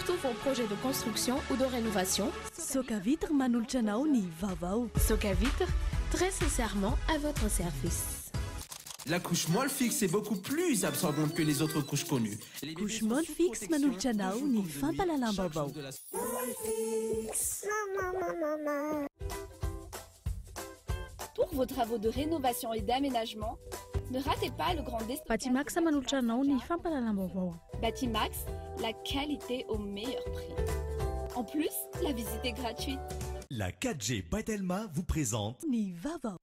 tous vos projets de construction ou de rénovation. Soka Vitre manolotra anao ny vavao. Soka Vitre, très sincèrement à votre service. La couche molle fixe est beaucoup plus absorbante que les autres couches connues. Couche molle fixe manolotra anao ny fampalalam-bavao. Pour vos travaux de rénovation et d'aménagement, ne ratez pas le grand destin. Batimax manolotra anao ny fampalalam-bavao. Batimax, la qualité au meilleur prix. En plus, la visite est gratuite. La 4G Batelma vous présente Ny vavao.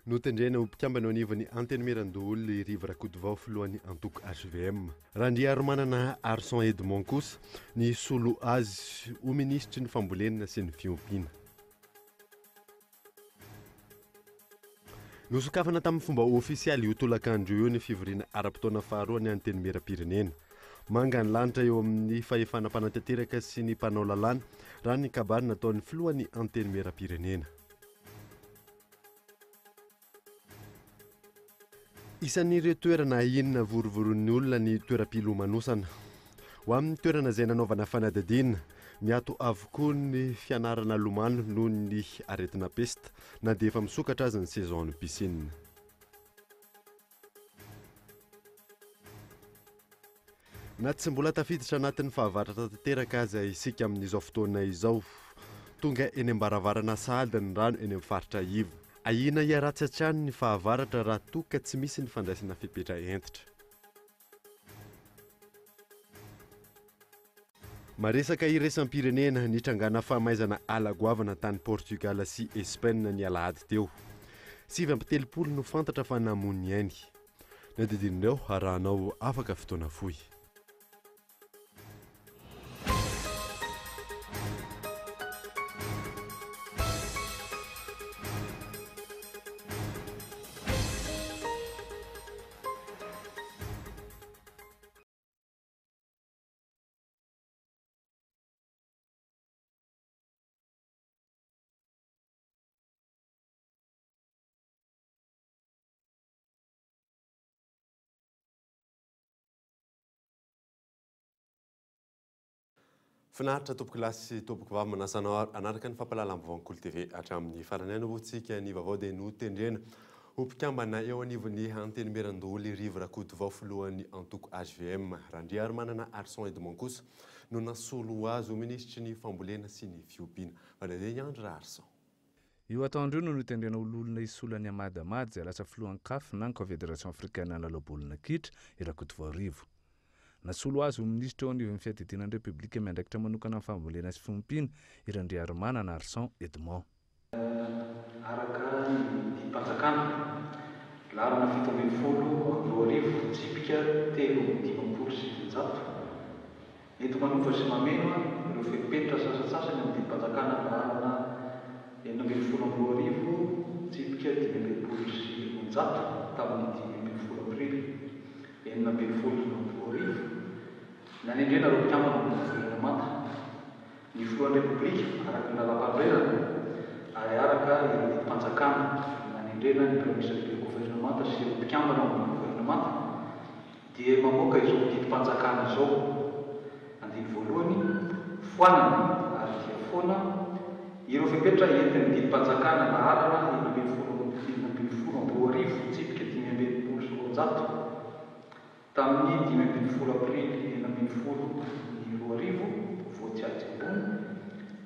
Notendrena ho mpikambana anivany antenemeran-doly riva rakotovao filohan'ny antoko HVM. Raha ndry manana Arson Edmond kosa ny solo azy ho ministry ny fambolena sy ny fiompiana. Nosokafana tamin'ny fomba ofisialy io tolakandro io ny fivoriana ara-potoana faharoa ny antenemeram-pirenena. Manga ny lanitra eo amin'ny fahefana mpanantanteraka sy ny mpanao lalàna raha ny kabary nataon'ny filohan'ny antenemeram-pirenena. Isan'ireo toerana inona vorovoron'ny olona ny toeram-pilomanosana. Ho amin'ny toerana izay nanaovana fanadadiana, miato avokoa ny fianarana lomano noho ny aretina pesta na dia efa misokatra azy ny saison ny piscine. Na tsy mbola tafiditra anatin'ny fahavaratra tanteraka aza isika amin'izao fotoana izao, tonga eny ambaravarana sahady ny rano eny amin'ny faritra Ivo. Ahina hiaratsy hatrany ny fahavaratra raha toka tsy misy ny fandraisana fipetra entitra. Maresaka iraisam-pirenena nitrangana fahamaizana alagoavana tany Portugal sy Espagne ny alahady teo. 7 no fantatra fa namony ainy. Nadidinireo arahanao afaka fotoana fohy. Finaritra tompoko lasy tompoko vavy manasanao anaraka ny fampalalam-bavankolo TV hatramin'ny farany any votsika ny vaovao dia notendrena ho mpikambana eo anivon'ny antenemeran-doly riva rakotovao filohan'ny antoko HVM Randry Manana Arson Edmond kosa no nasolo azy ho ministry ny fambolena sy ny fiompiana. Vanadeny andro Arson. Io ataondreo no notendrena ololona isolany amadamady izay lasa filohan'ny CAF na ny Confédération africaine nalabolina kitra irakotovao rivo. Nasolo azy ho ministra eo anivon'ny fiadidinan'ny République miandraikitra manokana amin'ny fambolena sy fiompiana Randry Manana Arson Edmond. Araka ny mpanjakana larana 70 roarivo tsipika 3 sy 700. Eto manompa sy mameno ireo fepetra sasasasany amin'ny mpanjakana larana 70 roarivo tsipika 5 sy 700 tamin'ny 10 aprily 4 roarivo. Nanendrena reo mpikambana amin'ny gouvernemanta ny filohan'ny République araka ny lalam-panorenana ary araka ireo mpanjakana nanendrena ny prémisy du gouvernemanta sy ireo mpikambana amin'ny gouvernemanta dia mamoaka izao didim-panjakana izao. Andiny voalohany foanana ary dia foana ireo fepetra entin'ny didim-panjakana laharana 70 roarivo tsipika 5 sy 700 tamin'ny 10 aprily 4 roarivo voatsiatsy ambony.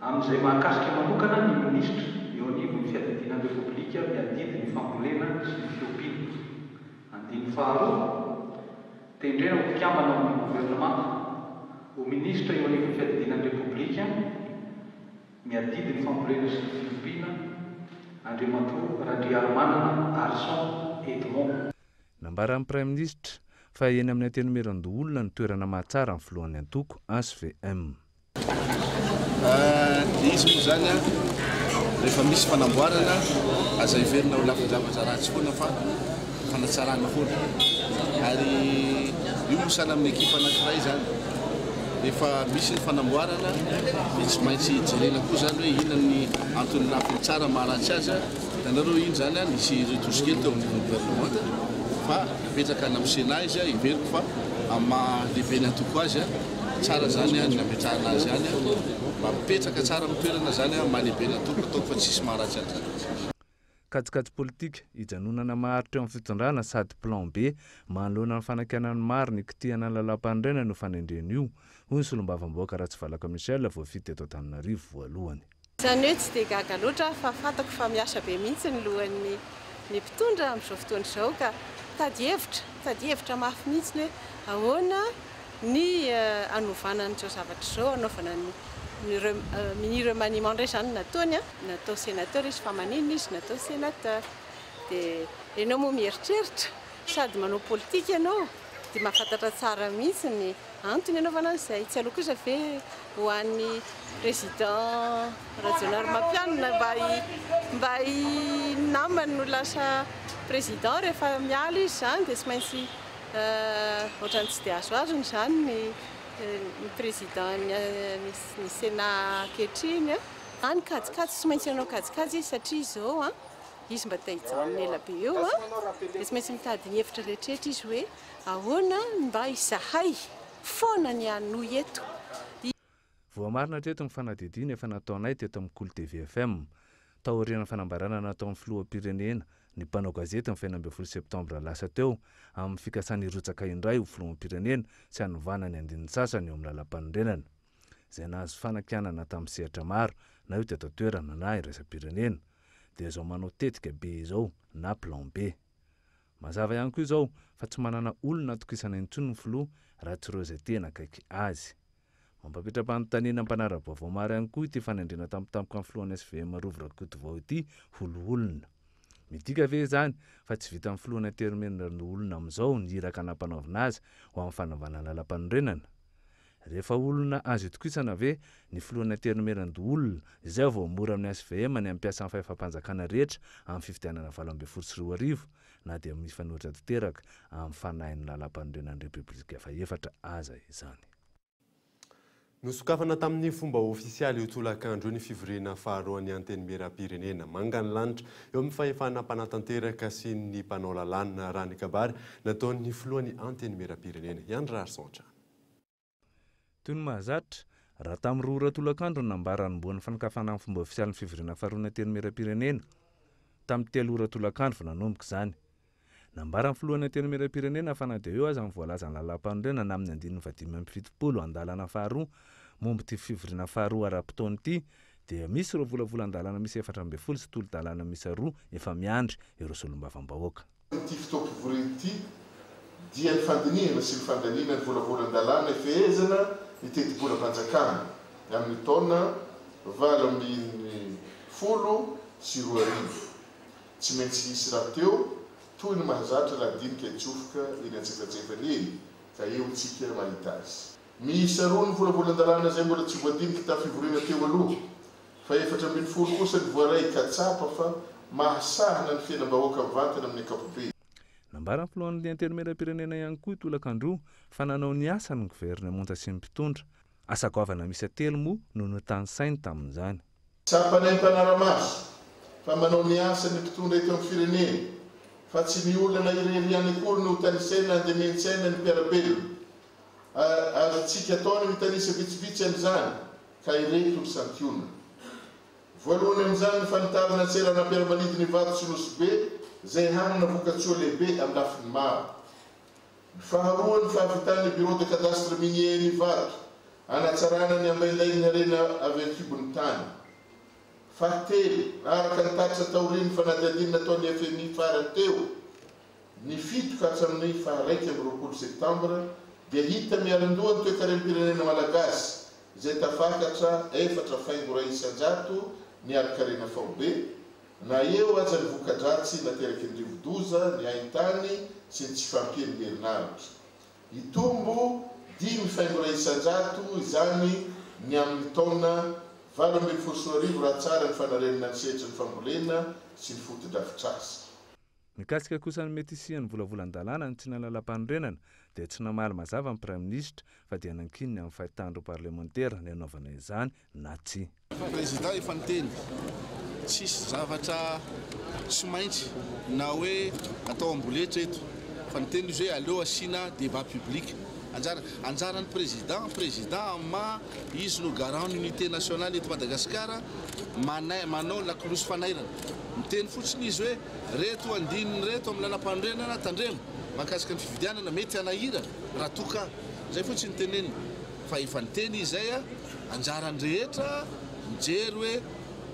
Amin'izay mahakasika manokana ny ministra eo anivon'ny fiadidinan'ny République miadidy ny fambolena sy ny fiompiana. Andiny faharoa tendrena ho mpikambana amin'ny gouvernemanta ho ministra eo anivon'ny fiadidinan'ny République miadidy ny fambolena sy ny fiompiana Andriamatoa Randry Manana Arson Edmond. Nambaran'ny Prime Ministre fa eny amin'ny antenemeran-doolona ny toerana mahatsara amin'ny filohan'ny antoko HVM. Izy moa zany rehefa misy fanamboarana aza iverina ho lafazavatra ratsy foana fa fanatsarana foana. Ary io moa sana amin'ny ekipa anankiray zany efa misy ny fanamboarana dia tsy maintsy jerena koa zany hoe inona ny antony lafiny tsara maharatsy azy hitanareo iny zany nisy retosikely teo amin'ny gouvernemanta fa napetraka any amin'ny Sénat izy iveriko fa amalehibe ny antoko azy tsara zany ny ametrahana azy any mba mipetraka tsara amin'ny toerana zany mahalehibe ny antoko ataoko fa tsisy maharatsy azy katsikatsi politika hijanonana maharitra eo amin'ny fitondrana sady plan B manoloana ny fanakanany maro ny kitihana lalam-pandrena no fanendreny io hoy ny solombavam-bahoaka Ratsivalaka Michel voafity eto Antananarivo voalohany. Izany hoe tsy dia gaga loatra fa fantako fa miasa be mihitsy ny lohan'ny mpitondra amin'izao fotoana izao ka tady hevitra mafy mihitsy hoe ahoana ny anovana n'izao zavatra izao anaovana ny remaniement indray zany nataony natao sénateur izy fa maninona izy natao sénateur dia ianao moa mieritreritra sady manao politika ianao dia mahafantatra tsara mihitsy ny antony anaovana an'izay tsy aloha kosa ve ho an'ny président Rajaonary Mapianina mba namany no lasa président rehefa miala izy zany dia tsy maintsy ohatrany tsy dia azoazony zany ny président ny Sénat kehitriny any kajikajy tsy maintsy anao kajikajy izy satria izao izy mba tahijanona ela be eo dia tsy maintsy mitady ny hevitra rehetrarehetra izy hoe ahoana mba izahay foana ny anoy eto. Voamarina hatreto ny fanadidina efa nataonay teto amin'ny Koly TV FM taoriana fanambarana nataon'ny filoham-pirenena ny mpanao gazety ny 20 septambra lasa teo amin'ny fikasana irotsaka indray ho filoham-pirenena sy hanovana ny andininy sasany eo amin'ny lalam-pandrenana izay nahazo fanakianana tamin'ny sehatra maro na io teto toerana na iraisam-pirenena dia izao manao tetika be izao na plan B. Mazava ihany koa izao fa tsy manana olona atokisana intsony ny filoha raha tsy ireo izay tena akaiky azy. Mampapitra-panontaniana mpanara-baovao maro ihany koa ity fanendrena tampotampoka amin'ny filohan'ny SVM Rovo Rakotovao ity olona. Midika ve zany fa tsy vita amin'ny filohana termina olona amin'izao ny iraka nampanaovina azy ho amin'ny fanaovana lalam-panorenana. Rehefa olona azo itokisana ve ny filohana termeran-olona izay vao mora amin'ny SVM ny ampiasa amin'ny fahefam-panjakana rehetra amin'ny fifidianana 2024 na dia mifanohitra tanteraka amin'ny fanahin'ny lalam-panorenan'ny Repoblika efa efatra aza izany. Nosokafana tamin'ny fomba ofisialy io tolakandro ny fivoriana faharoa ny antenimieram-pirenena mangany lanitra eo amin'ny fahefana mpanatanteraka sy ny mpanao lalàna Rany Kabary nataon'ny filohan'ny antenimieram-pirenena Andra Arsantra. Toy ny mahazatra raha tamin'ny roa tolakandro nambara nomboan'ny fanokafana amin'ny fomba ofisialy ny fivoriana faharoa ny antenimieram-pirenena tamin'ny 3 tolakandro nanomboka izany. Nambara amin'ny filohan'ny antenimieram-pirenena fa na dia eo aza amin'ny voalaza ny lalam-panorenana amin'ny 570 andalana faharoa momba ity fivoriana faharoa ara-potoana ity dia misy ireo volavolan-dalana misy 420 sy tolo-dalana misy 2 efa miandry ireo solombavam-bahoaka. Ity fotoam-pivoriana ity dia ny fandinihana sy ny fandaniana ny volavolan-dalana efehezana ny teti-bolam-panjakana amin'ny taona 2010 sy 2020. Tsy maintsy hisy raha teo toy ny mahazatra raha dinika itsofoka eny antsefatsefany eny ka eo tsika mahita azy. Misy 2 ny volavolan-dalana izay mbola tsy voadinika tamin'ny fivoriana teo aloha fa 420 kosa ny voaray katsapa fa mahasahana ny fiainam-bahoaka mivantana amin'ny ankapobeny. Nambara amin'ny filohan'ny antenimieram-pirenena ihany koa tolakandro fa nanao ny asa ny governemanta sy ny mpitondra asa goavana misy 3 moa no notany sainy tamin'izany. Tsapanay mpanara-maso fa manao ny asa ny mpitondra eto amin'ny firenena fa tsy ny olona ireriany akory no tanisena andemensaina ny mpiarabelona. Azontsika ataony mitanisa vitsivitsy an'izany ka ireto ny santiona. Voalohany amin'izany ny fanitavana tserana mpiaramanidiny vato sy nosy be izay hanana voka-tsoa lehibe amin'ny lafiny maro. Ny faharoa ny fahavitan'ny bureau de cadastre minier ny vato anatsarana ny ambaindainy arena avy ankibon'ny tany. Fahatelo araka ny taksa taoriny fanadihadina nataon'ny FMI farany teo ny 7 ka hatramin'ny 1 septambra dia hita miarindoha ny toe-karem-pirenena malagasy izay tafakatra 4,600 ny arikarena faobe na eo aza ny voka-dratsy nateraky ny rivo-doza ny haintany sy ny tsy fampiany herinaritra. Itombo 5,600 izany ny amin'ny taona 2020 raha tsara ny fanarenana ny sehatry ny fambolena sy ny foto-drafitrasa. Mikasika kosa ny mety isian'ny volavolan-dalàna ny tsy nalalam-panorenana dia tsy namaly mazava ny Prime Ministre fa dia nankininy amin'ny fahitandro parlementaire ny anaovana izany na tsy. Président efa niteny tsisy zavatra tsy maintsy na hoe atao amboletra eto fa niteny izy hoe aleo asiana débat public. Anjaran'ny président ma izy no garant unité nationale eto Madagasikara manao lakolosy fanairana. Miteny fotsiny izy hoe reto andininy reto amin'ny lalam-panorenana tandremo mahakasika ny fifidianana mety anahira raha toka zay fotsiny teneniny fa efa niteny izay anjarany rehetra mijery hoe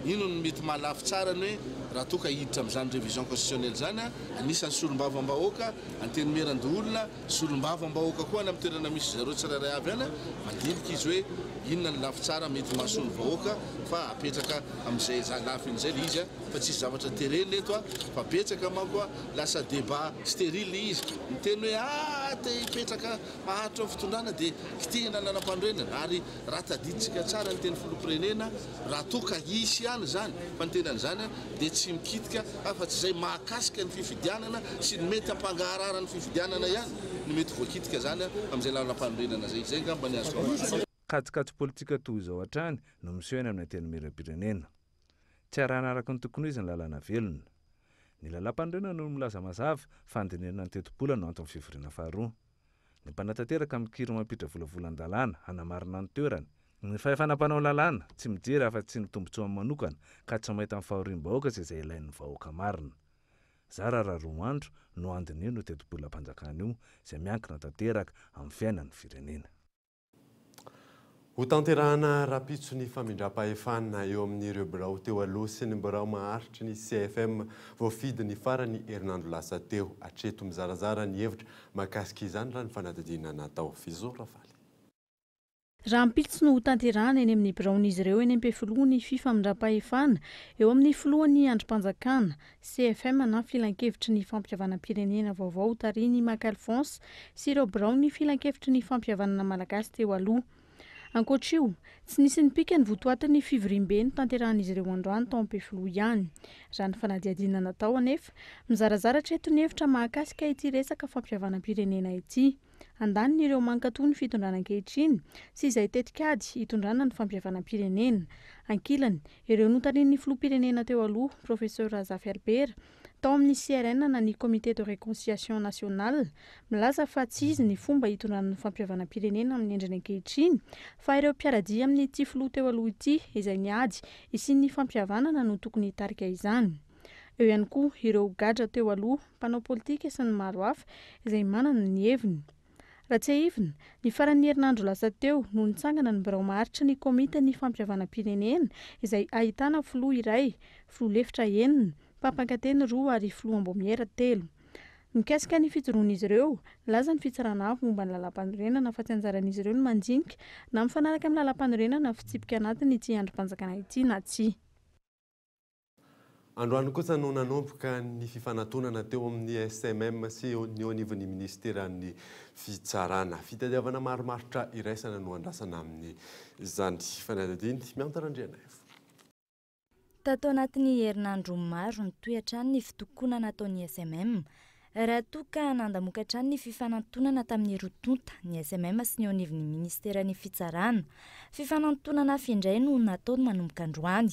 ino no mety mahalafy tsara ny hoe raha toka hiditra amin'izany révision constitutionnelle zany anisan'ny solombavam-bahoaka antenimeran-dolona solombavam-bahoaka koa amin'ny toerana misy zero tsirairay avy any mandinika izy hoe inona ny lafy tsara mety mahasolo vahoaka fa apetraka amin'izay lafiny izay le izy fa tsisy zavatra terena eto fa betsaka manko lasa débat stérile izy miteny hoe te hipetraka maharitra ny fitondrana dia kitihana lalam-panorenana ary raha tadiditsika tsara ny teny filoham-pirenena raha toka isy ihany zany fa ny tenan'izany dia tsy mikitika fa tsy izay mahakasika ny fifidianana sy ny mety ampangaharara ny fifidianana ihany ny mety voakitika zany amin'izay lalam-panorenana zay ngamba ny azo katsikatso politika toy izao hatrany no miseho eny amin'ny antenimiram-pirenena. Tsy arahana araka ny tokony izy ny lalàna velona. Ny lalam-panorenana no milaza mazava fa andinenana ny teto-bola no antony fivoriana faharoa. Ny mpanatanteraka mikiry mampidra volavolan-dalàna hanamarina ny toerany. Ny fahefanam-panao lalàna tsy mijery afa-tsy ny tombotsoa manokana ka tsy mahita amin'ny fahoriam-bahoaka izay ilain'ny vahoaka marina. Zara Raroandro no andinio no teto-bolam-panjakana io izay miankina tanteraka amin'ny fiainan'ny firenena. Ho tanterahana rapitsony famindram-pahefana eo amin'ireo birao teo aloha sy ny birao maharitry ny CFM voafidy ny farany herinandro lasa teo hatreto mizarazara ny hevitra mahakasika izany raha ny fanadidina natao Fizo Rafaly. Raha mpilitsy no ho tanterahana eny amin'ny biraon'izy ireo eny am-pifilohan'ny famindram-pahefana eo amin'ny filohan'ny androm-panjakana CFM na filan-kevitry ny fampihavanam-pirenena vaovao Tariny Mac Alphonse sy ireo biraon'ny filan-kevitry ny fampihavanana malagasy teo aloha. Ankoatr'io, tsy nisy nipika ny votoatin'ny fivoriam-be ny tanterahan'izy ireo androany tao am-pifiloha ihany. Raha ny fanadihadiana natao anefa, mizarazara hatreto ny hevitra mahakasika ity resaka fampihavanam-pirenena ity. Andaniny ireo mankatoa ny fitondrana ankehitriny sy izay tetikady hitondrana ny fampihavanam-pirenena. Ankilany, ireo notarin'ny filoham-pirenena teo aloha, Professeur Razafy Albert, tao amin'ny CRN na ny Comité de Réconciliation Nationale, milaza fa tsy izy ny fomba hitondrana ny fampihavanam-pirenena amin'ny endriny ankehitriny, fa ireo mpiaradia amin'ny ity filoha teo aloha ity izay niady isian'ny fampihavanana no tokony hitarika izany. Eo ihany koa ireo gadra teo aloha, mpanao politika sy ny maro hafa izay manana ny heviny. Raha tsy ahivina, ny faran'ny herinandro lasa teo no nitsangana ny birao maharitra ny komita ny fampihavanam-pirenena izay ahitana filoha iray, filoha lefitra enina, mpampankateny 2 ary filoha ambomiera 3. Mikasika ny fijoroan'izy ireo, laza ny fitsarana avy momba ny lalam-panorenana fa tsy anjaran'izy ireo ny mandinika na mifanaraka amin'ny lalam-panorenana fitsipika anatiny ity androm-panjakana ity na tsy. Androany kosa no nanomboka ny fifanantonana teo amin'ny SMM sy ny anivon'ny ministeran'ny fitsarana. Fitadiavana maromaritra iraisana no andrasana amin'ny izany fanadihany miantarandriana efa. Tato anatin'ny herinandro maro ny toetrany ny fitokonana nataon'ny SMM. Raha toka nandamoka ny fifanantonana tamin'ny rotonta ny SMM sy ny anivon'ny ministeran'ny fitsarana. Fifanantonana findray no nataony manomboka androany.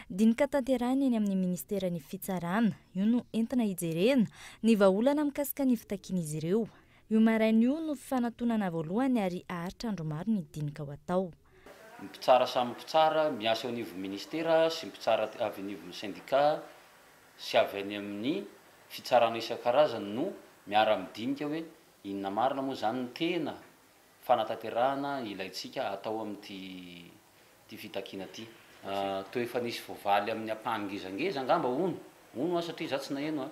Dinika tanterahiny eny amin'ny ministeran'ny fitsarana. Io no entina hijerena ny vahaolana mikasika ny fitakian'izy ireo. Io maraina io no fifanantonana voalohany ary aharitra andro maro ny dinika ho atao. Mpitsara samy mpitsara miasa ao anivon'ny ministera sy mpitsara avy anivon'ny syndicat sy avy any amin'ny fitsarana isan-karazany no miara-midinika hoe inona marina moa zany ny tena fanatanterahana ilaitsika atao amin'ity fitakiana ity. Toa efa nisy voavaly amin'ny ampangezangeza angamba ono satria za tsy naheno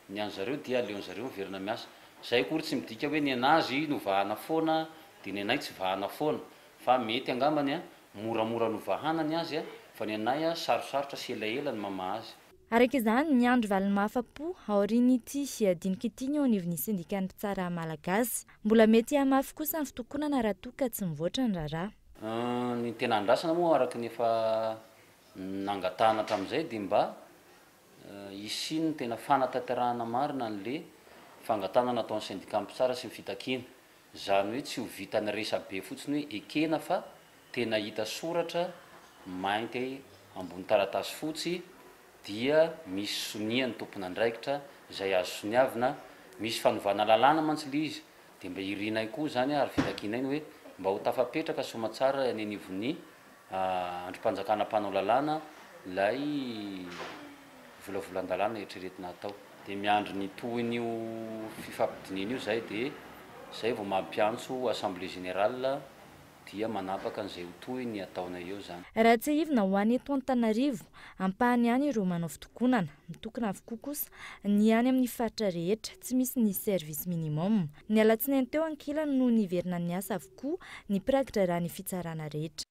ny an'zareo dia aleon'zareo miverina miasa. Zay kory tsy midika hoe ny anazy no vahana foana dia ny anay tsy vahana foana fa mety angambany moramora no vahanany azy fa ny anay sarosarotra sy elaela ny mama azy. Araka izany ny andro valiny mahafa-po aorian'ity dinika ity ny ao anivon'ny syndicat mpitsara malagasy. Mbola mety hamafy kosa ny fitokonana raha toka tsy mivoatra ny raharaha. Ny tena andrasana moa araka ny efa nangatahana tamin'izay dia mba isiny tena fanatanterahana marina n'le fangatana nataon'ny syndicat mpitsara sy mifitakiana zany hoe tsy ho vitany resa be fotsiny hoe ekena fa tena hita soratra mainty ambony taratasy fotsy dia misy soniany tompona andraikitra izay azo soniavina misy fanovana lalàna mantsy le izy dia mba irinay koa zany ary fitakiana iny hoe mba ho tafapetraka somatsara any anivony androm-panjakana mpanao lalàna lay volavolan-dalàna eritreretina atao dia miandry ny tohin'io fifampidinina io zay dia zay vao mampiantso assemblée générale dia manapaka an'izay ho toy ny ataona eo zany. Raha tsy ivona ho any eto Antananarivo ampahany any ireo manao fitokonana mitokana avokoa kosa ny any amin'ny faritra rehetra tsy misy ny service minimum. Ny alatsinainy teo ankilany no niverina ny asa avokoa ny prakitra raha ny fitsarana rehetra.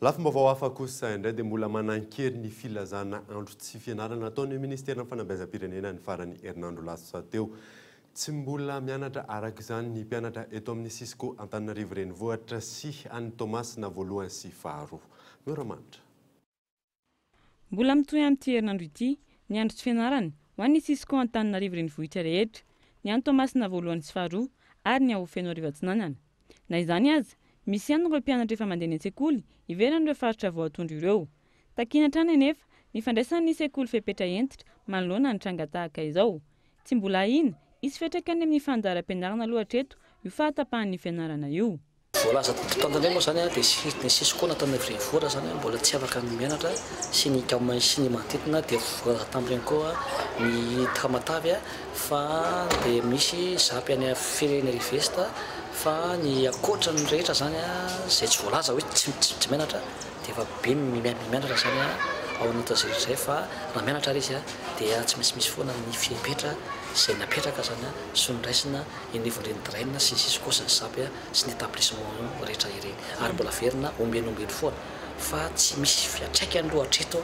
Lafim-baovao hafa kosa indray dia mbola manan-kery ny filazana andro tsy fianarana ataon'ny ministerina fanabeazam-pirenena ny farany herinandro lasa teo. Tsy mbola mianatra araka izany ny mpianatra eto amin'ny Cisco Antananarivo renivohitra sy any Tomasina voalohany sy faharoa. Mioramanitra. Mbola mitohy amin'ity herinandro ity ny andro tsy fianarana ho an'ny Cisco Antananarivo renivohitra rehetra, ny any Tomasina voalohany sy faharoa ary ny ao Fenoarivo Atsinanana. Na izany aza, misy ihany ireo mpianatra efa mandeha ny an-tsekoly ivelan'ireo faritra vao atondro ireo. Takiana hatrany anefa ny fandraisan'ny sekoly fepetra entitra manoloana ny tranga tahaka izao. Tsy mbola ina isy fetraky any amin'ny fandaharam-pianarana loatra eto io fahatapahan'ny fianarana io. Voalaza tantandray moa zany dia ny Cisco Antananarivo renivohitra zany mbola tsy afaka ny mianatra sy ny sy ny manodidina dia voalaza tamin'ireny koa ny Tamatavy fa dia misy zapy any Firene Rivesta fa ny akoatra ny rehetra zany izay tsy voalaza hoe tsy mianatra dia efa be mianatra zany ao anatin'izay fa raha mianatra izy dia tsy misy foana ny fipetra izay napetraka zany sy niraisina enivon'ireny draina sy ny Cisco sy ny zapy sy ny établissement rehetra ireny ary mbola verina ombeny foana fa tsy misy fiantraikany loatra eto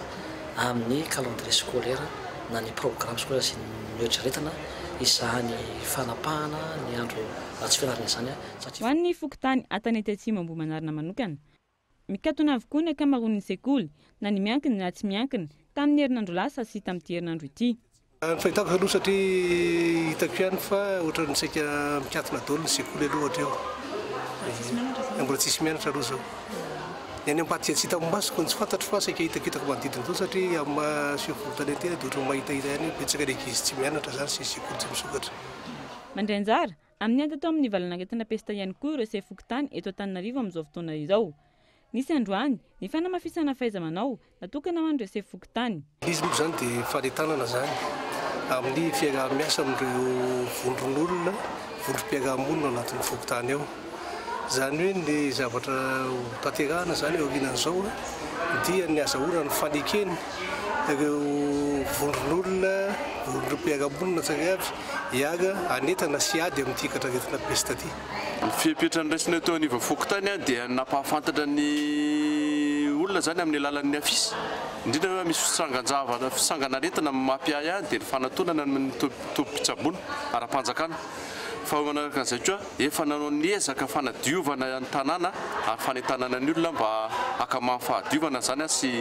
amin'ny calendrier scolaire na ny programme scolaire sy ny eritreretina izany fanapahana ny andro tsy fianarana izany ho an'ny fokontany Antanety Atsimo Ambohimanarina manokana mikatona avokoa ny akamaroan'ny sekoly na ny miankina na tsy miankina tamin'ny herinandro lasa sy tamin'ity herinandro ity. Ny fahitako aloha satria hitako ihany fa ohatran'ny saika mikatona daholo ny sekoly aloha ohatra eo. Mbola tsisy mianatra aloha zao. Ny any ampaty tsy hitako masoko ny tsy fantatro fa saika hitako manodidina zao satria amin'ny sivifolo teny dia ohatran'ny mahita ihany betsaka ny ankizy tsy mianatra zany sy sekoly tsy misokatra. Mandray anjara amin'ny ady atao amin'ny valanaretina pesta ihany koa ireo sefokontany eto Antananarivo amin'izao fotoana izao. Nisy androany ny fanamafisana fahaiza-manao natokana ho an'ireo sefokontany. Izy moa zany dia fanetanana zany amin'ny fiarah-miasa amin'ireo vondron'olona, vondrom-piarahamonina anatin'ny fokontany ao. Zany hoe ny zavatra tanterahana zany eo aorianan'izao dia ny azahoana ny fanekeny ireo vondron'olona, vondrom-piarahamonina tsara avy hiaga anetana sy ady amin'ity katraretina pesta ity. Ny fipetrany raisina teo aniva fokontany dia napahafantatra ny olona zany amin'ny alalan'ny afisy. Indrindra misy fisangan'aretina mampiay dia ny fanatonana amin'ny tompom-pitsaboana ara-panjakana. Fa manaraka an'izay koa efa nanao ny ezaka fanadiovana ny tanàna ary fanetanana ny olona mba hakamany fahadiovana zany sy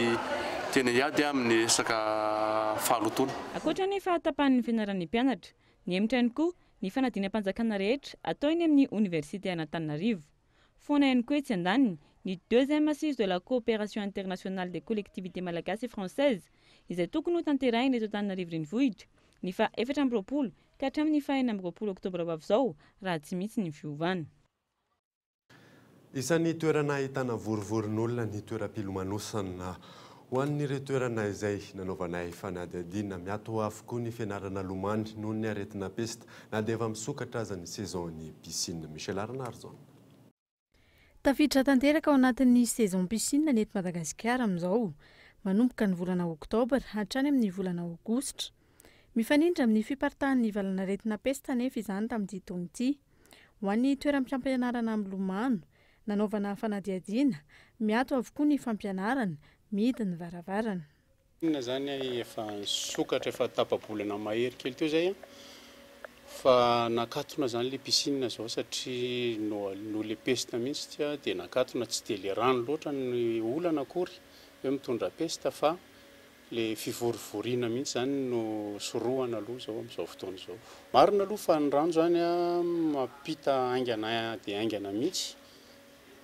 tena hiady amin'ny resaka fahalotoana. Ankoatra ny fahatapahan'ny fianaran'ny mpianatra, ny hemitra ihany koa ny fanadinam-panjakana rehetra atao eny amin'ny Université Antananarivo. Foana ihany koa etsy andaniny ny 2e assise de la coopération internationale des collectivités malagasy et françaises izay tokony ho tanterahina eto Antananarivo renivohitra ny fa 7 ka hatramin'ny 9 oktobra ho avy izao raha tsy misy ny fiovana. Isan'ny toerana ahitana vorovoron'olona ny toeram-pilomanosana ho an'ireo toerana izay nanaovanay fanadihadiana miato avokoa ny fianarana lomany noho ny aretina pesta na dia efa misokatra aza ny saison-ny piscine. Michel Arnarzon. Tafiditra tanteraka ao anatin'ny saison piscine neto Madagasikara amin'izao manomboka ny volana oktobra hatrany amin'ny volana aogositra. Mifanindra amin'ny fiparitahan'ny valanaretina pesta nefa izany tamin'ity taona ity. Ho an'ny toeram-piampianarana amin'ny Lomano nanaovana fanadihadiana miato avokoa ny fampianarana midy ny varavarana. Ina zany efa sokatra efa tapabolana mahery kely teo zay fa nakatona zany le piscine zao satria no le pesta mihitsy dia nakatona tsy dia le rano loatra ny olana akory hoe mitondra pesta fa le fivorivoriana mihitsy zany no sorohana aloha zao amin'izao fotoana izao. Marina aloha fa ny rano zany a mampita aingana dia aingana mihitsy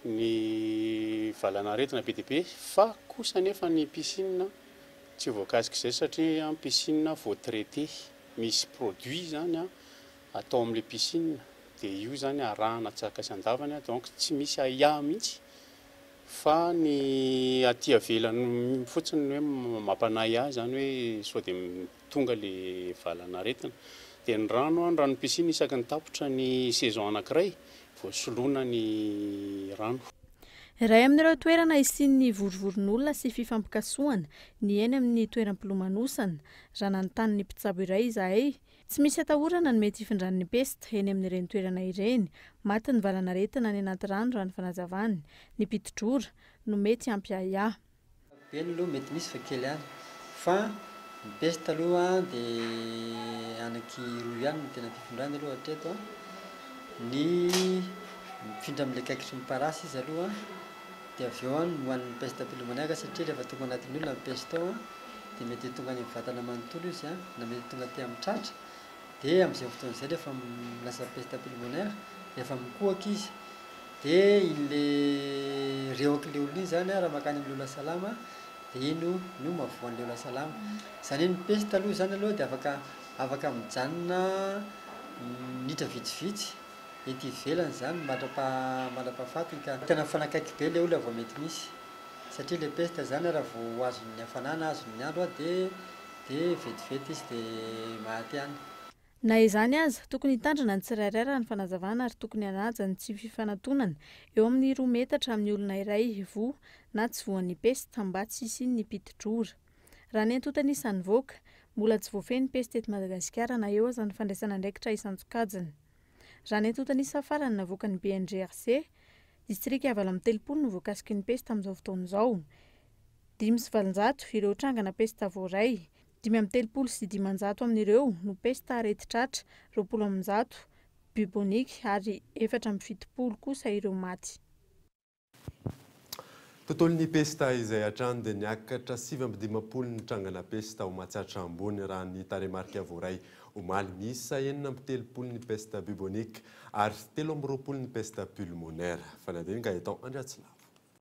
ny valanaretina be dia be, fa kosa nefa ny piscine tsy voakasika izay satria amin'ny piscine vao traité, misy produit zany atao amin'ilay piscine dia io zany arahana tsaka sy andavany, donc tsy misy aia mihitsy. Fa ny aty avelany fotsiny hoe mampanahy ahy zany hoe sao dia tonga le valanaretina. Dia ny rano rano piscine isaky ny tapotra ny saison anankiray vao soloina ny rano. Iray amin'ireo toerana isian'ny vorovoron'olona sy fifampikasoana ny eny amin'ny toeram-pilomanosana, raha nanontany ny mpitsabo iray izahay, tsy misy atahorana ny mety hifindran'ny pesta eny amin'ireny toerana ireny, maty ny valanaretina ny anaty rano raha ny fanazavany, ny pitidrora no mety hampiahiahy. Beny aloha mety misy fa kely ihany, fa ny pesta aloha dia anaky roa ihany no tena fifindrany aloha hatreto. Ny mifindra amin'ilay kaikitry ny parasy izy aloha, dia avy eo no hoan'ny pesta pulmonaire satria rehefa tonga anatin'ny olona ny pesta ao dia mety tonga any amin'ny vatana manontolo izy na mety tonga aty amin'ny tratra. Dia amin'izay fotoana izay rehefa lasa pesta pulmonaire, rehefa mikohaka izy dia ilay reoky le olona iny zany raha makany amin'ny olona salama dia ino no mavoan'ilay olona salama. Izany hoe ny pesta aloha zany aloha dia afaka mijanona minitra vitsivitsy ety ivelany zany mandrapahafatiny ka tena fanakaiky be le olona vao mety misy, satria le pesta zany raha vao azon'ny hafanana azon'ny andro dia vetivety izy dia mahaty any. Na izany aza, tokony hitandrina ny tsirairay raha ny fanazavana ary tokony hanaja ny tsy fifanantonana eo amin'ny 2 metatra amin'ny olona iray voa na tsy voan'ny pesta mba tsy hisian'ny pitidrora. Raha ny antota anisan'ny voaka, mbola tsy voafeny pesta eto Madagasikara na eo aza ny fandraisana andraikitra isan-tsokajiny. Raha ny antota nisy farany navoaka ny BNGRC, distrika Avala amin'ny 30 no voakasiky ny pesta amin'izao fotoana izao. 5,700 ireo trangana pesta voaray, 5,30 sy 500 amin'ireo no pesta areti-tratra, 20,000 bubonique ary 4,70 kosa ireo maty. Tontolon'ny pesta izay hatrany dia niakatra 7,50 ny trangana pesta ho mahatsiatra ambony raha ny taremarika voaray omaly misa 4,30 ny pesta bubonique ary 3,20 ny pesta pulmonaire. Fanadiny Gaëtan Andriatsilavo.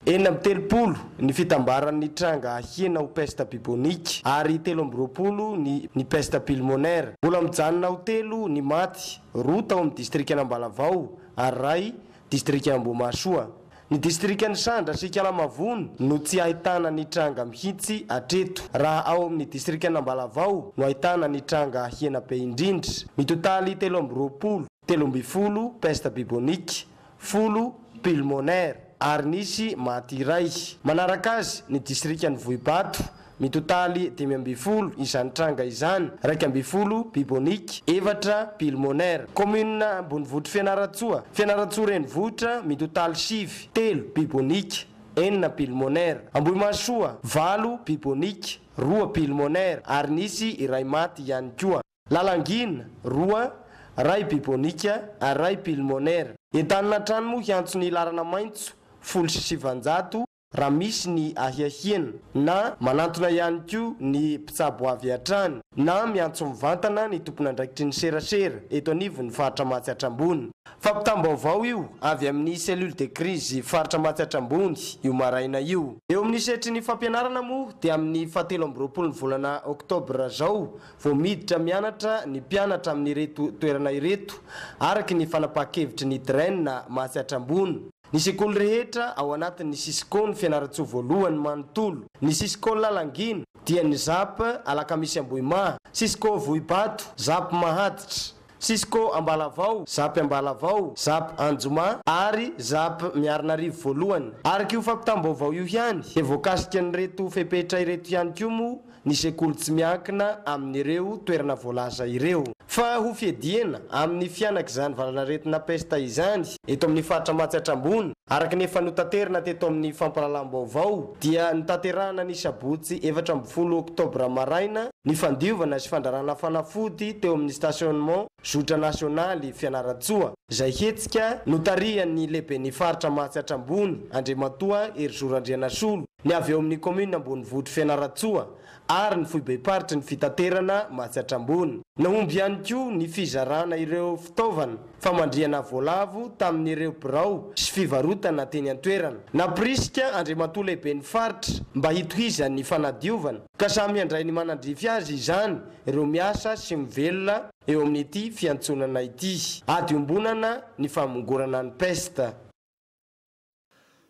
4,30 ny fitambaran'ny tranga hena ho pesta bubonique ary 3,20 ny pesta pulmonaire. Mbola mijanona ho 3 ny maty, 2 tao amin'ny distrika Ambalavao ary ray distrika Ambomasoa. Ny distrikan'ny Sandra sy Kalamavony no tsy ahitana ny tranga mihitsy hatreto. Raha ao amin'ny distrikany Ambalavao no ahitana ny tranga hena be indrindra. Mitotaly 3,20, 3,20 pesta bubonique, 10 pulmonaire ary nisy maty iray. Manaraka azy ny distrikany Vohibato mitotaly 5,20 izany tranga izany, 2,20 bubonique, 4 pulmonaire. Commune Ambonivotry Fianaratsoa, Fianaratsoa renivohitra mitotaly 7, 3 bubonique, 4 pulmonaire. Ambohimasoa 8 bubonique, 2 pulmonaire ary nisy iray maty ihany koa. Lalangina 2, ray bubonique ary ray pulmonaire. Entaninatrano moa hiantsony larana maintso 700 raha misy ny ahiahiana na manantona ihany koa ny mpitsabo avy hatrany na miantso mivantana ny tompona andraikitry ny serasera eto anivony faritra Mahatsiatra Ambony. Fampitam-baovao io avy amin'ny cellule de crise faritra Mahatsiatra Ambony io maraina io. Eo amin'ny setry ny fampianarana moa dia amin'ny 17 ny volana oktobra zao vao miditra mianatra ny mpianatra amin'ny ireto toerana ireto araky ny fanapahan-kevitry ny draine Mahatsiatra Ambony. Ny sekoly rehetra ao anatin'ny sisikony Fianaratsoa voalohany manontolo. Ny sisikony Lalangina dia ny ZAP Alakamisy Ambohimaha, Sisikô Vohibato, ZAP Mahaditra, Sisikô Ambalavao, ZAP Ambalavao, ZAP Anjoma ary ZAP Miarinarivo voalohany. Araky io fampitam-baovao io ihany dia voakasika ny reto fepetra ireto ihany koa moa ny sekoly tsy miankina amin'ireo toerana voalaza ireo. Fa ho fiediana amin'ny fianak'izany valanaretina pesta izany eto amin'ny faritra Mahatsiatra Ambony araky ny efa notanterana teto amin'ny fampalalam-baovao dia notanterahana ny sabotsy 14 oktobra maraina ny fandiovana sy fandrarana fanafody teo amin'ny stationnement zotra nasionaly Fianaratsoa izay hetsika notarihan'ny lehibe ny faritra Mahatsiatra Ambony Andriamatoa Erzoro Andrianasolo. ny avy eo amin'ny commune ambony votry Fianaratsoa ary ny foibeparitry ny fitaterana Matsiatrambony. Nahomby ihany koa ny fizarana ireo fitaovana famandriana voalavo tamin'ireo birao sy fivarotana teny an-toerana. Napirisika Andriamatoa lehibe ny faritra mba hitohizany fanadiovana ka samy handray ny manandrify azy izany ireo miasa sy mivelona eo amin'ity fiantsonana ity. Ady ombonana ny famongorana ny pesta.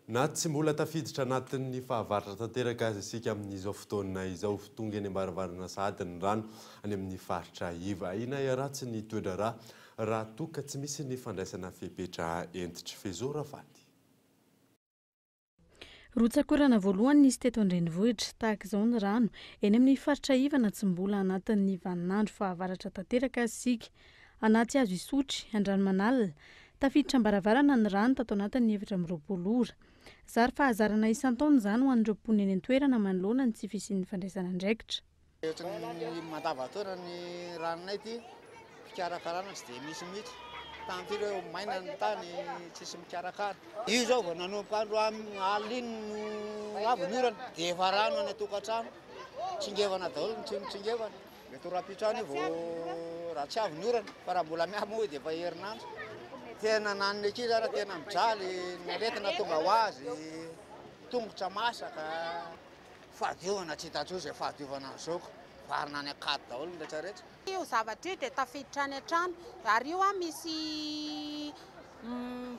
Na tsy mbola tafiditra anatin'ny fahavaratra tanteraka azy isika amin'izao fotoana izao tonga any ambaravarana sahady ny rano any amin'ny faritra Iva. Ina ratsy ny toedrara raha toka tsy misy ny fandraisana fepetra entitra fezora vaty. Rotsakorana voalohany nisy teto an-drenivohitra tahaka izao ny rano eny amin'ny faritra Iva na tsy mbola anatin'ny vaninandro fahavaratra tanteraka azy isika. Anaty azo isotry Andranomanalina tafiditra ambaravarana ny rano tato anatin'ny 720 ora. Zary fahazarana isan-taona izany ho an'ireo mponina eny an-toerana manoloana ny tsy fisian'ny fandraisana andraikitra. Ohatran'ny mandavataona ny ranonay ity fikarakarana tsy dia misy mihitsy. Tamin'ity ireo maina ny tany tsisy mikarakara. Io zao vao nanomboka andro alina no avy ny orana dia efa rano any atokantrano. Tsingevana daholo ny tsingevana. Mety rapitrano vao raha tsy avy ny orana fa raha mbola miha moa dia efa herinandro. Tena nanny aky zara tena mijaly ny aretina tonga ho azy tongotra masaka fahadiovana tsy hitantsony izay fahadiovana zoko varina any akady daholo ny rehetrarehetra. Io zavatra io dia tafiditra any an-trano ary io misy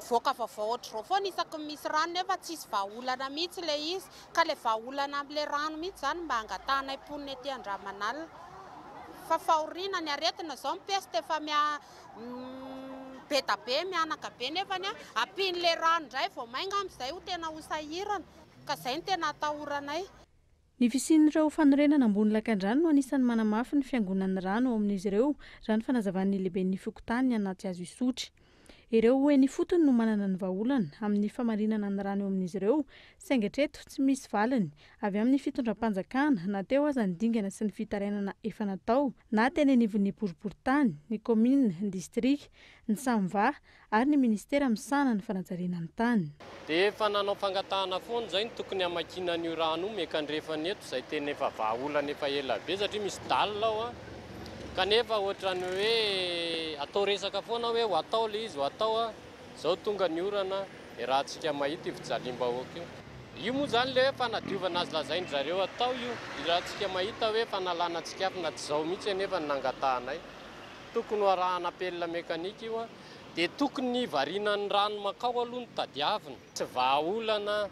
voaka vaovao ohatr'izao foana isaky misy rano nefa tsisy vahaolana mihitsy ilay izy ka ilay vahaolana amin'ilay rano mihitsy zany mba hangatanay mponina ety Andramanalina. Fa fahoriana ny aretina zao mipesy efa beta be mianaka be nefa ampin'ilay rano indray vao mainga amin'izay ho tena ho sahirana ka izay ny tena atahoranay. Ny fisian'ireo fanorenana ambony lakan-drano no anisan'ny manamafy ny fiangonan'ny rano ao amin'izy ireo raha ny fanazavan'ny lehiben'ny fokontany anaty azo isotry. Ireo eny fotony no manana ny vahaolana amin'ny famarinana ny rano eo amin'izy ireo saingy hatreto tsy misy valiny avy amin'ny fitondram-panjakana na teo aza ny dingana sy ny fitarainana efa natao na teny anivon'ny boriboritany, ny commune, ny district, ny Samva ary ny ministera misana ny fanajariana ny tany. Dia efa nanao fangatahana foana izay ny tokony hamakina an'io rano miakandrefana eto izay tena efa vahaolana efa ela be satria misy dalina ao kanefa ohatrany hoe atao resaka foana hoe ho atao ilay izy ho atao izao tonga ny orana rahantsika mahita io fijalim-bahoaka io. Io moa zany ilay hoe fanadiovana azy lazainy zareo atao io rahantsika mahita hoe fanalana tsikafina tsy izao mihitsy anefa ny nangatahanay. Tokony ho arahana pelina mekanika io dia tokony varinan'ny rano makao aloha ny tadiavina. Tsy vahaolana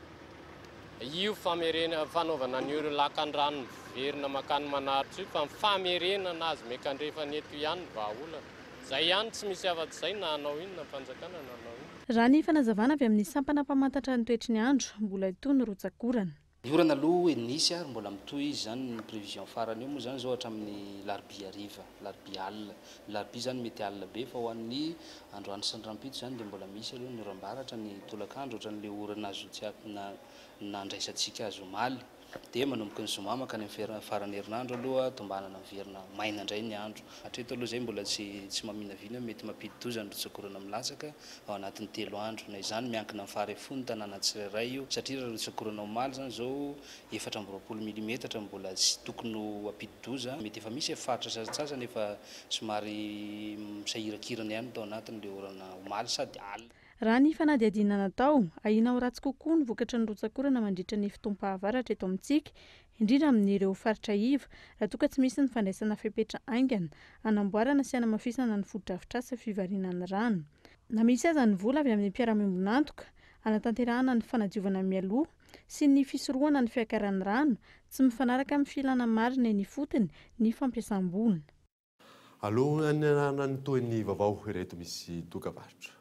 io fanaovana ny lakan-drano verina makany manaritra io fa famerenana azy mekandrefana eto ihany vahaolana. Zay ihany tsy misy afa-tsy izay na hanao iny na fanjakana na hanao iny. Raha ny fanazavana avy amin'ny sampana mpamantatra ny toetry ny andro mbola itony rotsakorana. Ny orana aloha nisy ary mbola mitohy izy zany ny prévision farany io moa zany zao hatramin'ny larbi ariva, larbi alina. Larbi zany mety alina be fa ho an'ny androany sy ny rampito zany dia mbola misy aloha ny oram-baratra ny tolakandro ohatran'ilay orana azo nandraisantsika azo omaly. Dia manomboka ny zoma makany amin'ny farany herinandro aloha tombanana verina maina indray ny andro. Hatreto aloha zay mbola tsy maminavina mety mampidi-doza ny rotsakorana milatsaka ao anatin'ny 3 andro. Na izany miankina amin'ny farefony tanàna tsirairay io satria raha rotsakorana omaly zany zao 420 mm mbola tsy tokony ho ampidi-doza. Mety efa misy faritra sasatsasany efa somary misahirakirana ihany tao anatin'ilay orana omaly sady alina. Raha ny fanadihadiana natao, ahina ho ratsy kokoa ny vokatra ny rotsakorana mandritra ny fotoam-pahavaratra eto amintsika, indrindra amin'ireo faritra Iva, raha toa ka tsy misy ny fandraisana fepetra aingana, hanamboarana sy hanamafisana ny foto-drafitrasa fivarianan'ny rano. Na misy aza ny vola avy amin'ny mpiara-miombonantoka, hanatanterahana ny fanadiovana mialoha sy ny fisorohana ny fiakaran'ny rano, tsy mifanaraka amin'ny filana marina eny fotony ny fampiasam-bolona. Aloha ny toy ny vaovao ireto misy dokam-barotra.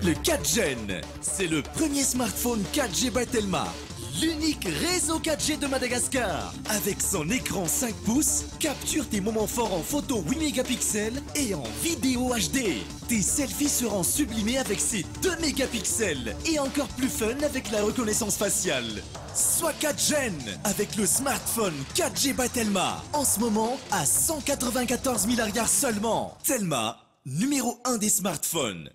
Le 4Gen, c'est le premier smartphone 4G by Telma. l'unique réseau 4G de Madagascar. Avec son écran 5 pouces, capture tes moments forts en photo 8 mégapixels et en vidéo HD. Tes selfies seront sublimés avec ses 2 mégapixels et encore plus fun avec la reconnaissance faciale. Sois 4Gen avec le smartphone 4G by Telma. En ce moment, à 194 000 arrières seulement. Telma, numéro 1 des smartphones.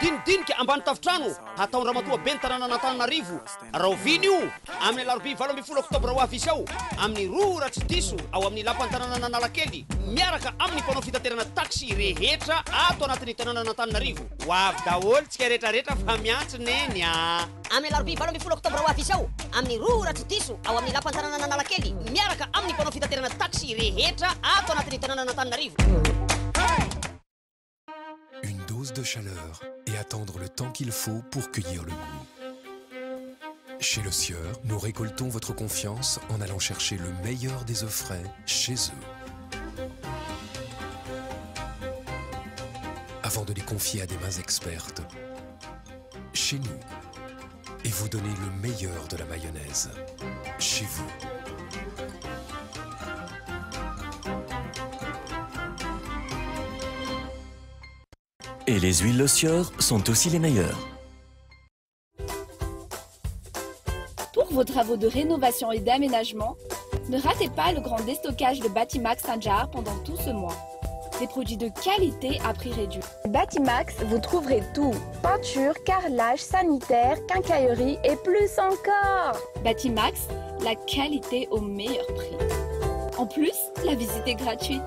dinidinika ambany tafitrano ataony ramatoa be ny tanàna Antananarivo raha oviny io amin'ny alarobia 20 oktobra ho avy izao amin'ny 2 ratsy diso ao amin'ny lapan'ny tanàna Analakely miaraka amin'ny mpanao fitaterana taxi rehetra ato anatin'ny tanàna Antananarivo ho avy daholo tsika rehetrarehetra fa miantsona eny amin'ny alarobia 20 oktobra ho avy izao amin'ny 2 ratsy diso ao amin'ny lapan'ny tanàna Analakely miaraka amin'ny mpanao fitaterana taxi rehetra ato anatin'ny tanàna Antananarivo. Une dose de chaleur et attendre le temps qu'il faut pour cueillir le goût. Chez Le Sieur, nous récoltons votre confiance en allant chercher le meilleur des œufs frais chez eux. Avant de les confier à des mains expertes, chez nous, et vous donner le meilleur de la mayonnaise, chez vous. Et les huiles Le Sieur sont aussi les meilleures. Pour vos travaux de rénovation et d'aménagement, ne ratez pas le grand déstockage de Batimax Saint-Jar pendant tout ce mois. Des produits de qualité à prix réduit. Batimax, vous trouverez tout. Peinture, carrelage, sanitaire, quincaillerie et plus encore. Batimax, la qualité au meilleur prix. En plus, la visite est gratuite.